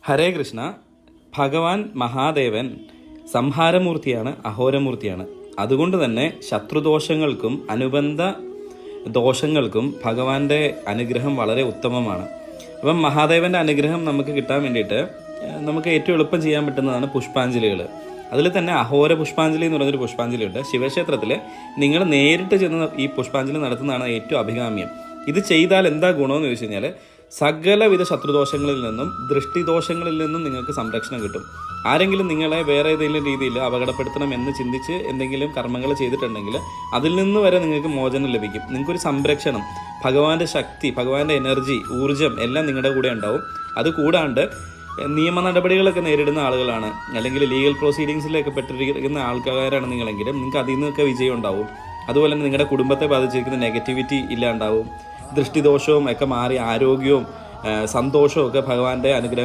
ഹരേ കൃഷ്ണ. ഭഗവാൻ മഹാദേവൻ സംഹാരമൂർത്തിയാണ്, അഹോരമൂർത്തിയാണ്. അതുകൊണ്ട് തന്നെ ശത്രുദോഷങ്ങൾക്കും അനുബന്ധ ദോഷങ്ങൾക്കും ഭഗവാന്റെ അനുഗ്രഹം വളരെ ഉത്തമമാണ്. അപ്പം മഹാദേവൻ്റെ അനുഗ്രഹം നമുക്ക് കിട്ടാൻ വേണ്ടിയിട്ട് നമുക്ക് ഏറ്റവും എളുപ്പം ചെയ്യാൻ പറ്റുന്നതാണ് പുഷ്പാഞ്ജലികൾ. അതിൽ തന്നെ അഹോര പുഷ്പാഞ്ജലി എന്ന് പറയുന്നൊരു പുഷ്പാഞ്ജലി ഉണ്ട്. ശിവക്ഷേത്രത്തിൽ നിങ്ങൾ നേരിട്ട് ചെന്ന് ഈ പുഷ്പാഞ്ജലി നടത്തുന്നതാണ് ഏറ്റവും അഭികാമ്യം. ഇത് ചെയ്താൽ എന്താ ഗുണമെന്ന് ചോദിച്ചു കഴിഞ്ഞാൽ സകലവിധ ശത്രുദോഷങ്ങളിൽ നിന്നും ദൃഷ്ടിദോഷങ്ങളിൽ നിന്നും നിങ്ങൾക്ക് സംരക്ഷണം കിട്ടും. ആരെങ്കിലും നിങ്ങളെ വേറെ ഏതെങ്കിലും രീതിയിൽ അപകടപ്പെടുത്തണം എന്ന് ചിന്തിച്ച് എന്തെങ്കിലും കർമ്മങ്ങൾ ചെയ്തിട്ടുണ്ടെങ്കിൽ അതിൽ നിന്ന് വരെ നിങ്ങൾക്ക് മോചനം ലഭിക്കും. നിങ്ങൾക്കൊരു സംരക്ഷണം, ഭഗവാന്റെ ശക്തി, ഭഗവാന്റെ എനർജി, ഊർജം എല്ലാം നിങ്ങളുടെ കൂടെ ഉണ്ടാവും. അതുകൂടാണ്ട് നിയമ നടപടികളൊക്കെ നേരിടുന്ന ആളുകളാണ്, അല്ലെങ്കിൽ ലീഗൽ പ്രൊസീഡിങ്സിലൊക്കെ പെട്ടിരിക്കുന്ന ആൾക്കാരാണ് നിങ്ങളെങ്കിലും നിങ്ങൾക്ക് അതിൽ നിന്നൊക്കെ വിജയം ഉണ്ടാവും. അതുപോലെ തന്നെ നിങ്ങളുടെ കുടുംബത്തെ ബാധിച്ചിരിക്കുന്ന നെഗറ്റിവിറ്റി ഇല്ലാണ്ടാവും. ദൃഷ്ടിദോഷവും ഒക്കെ മാറി ആരോഗ്യവും സന്തോഷവും ഒക്കെ ഭഗവാന്റെ അനുഗ്രഹം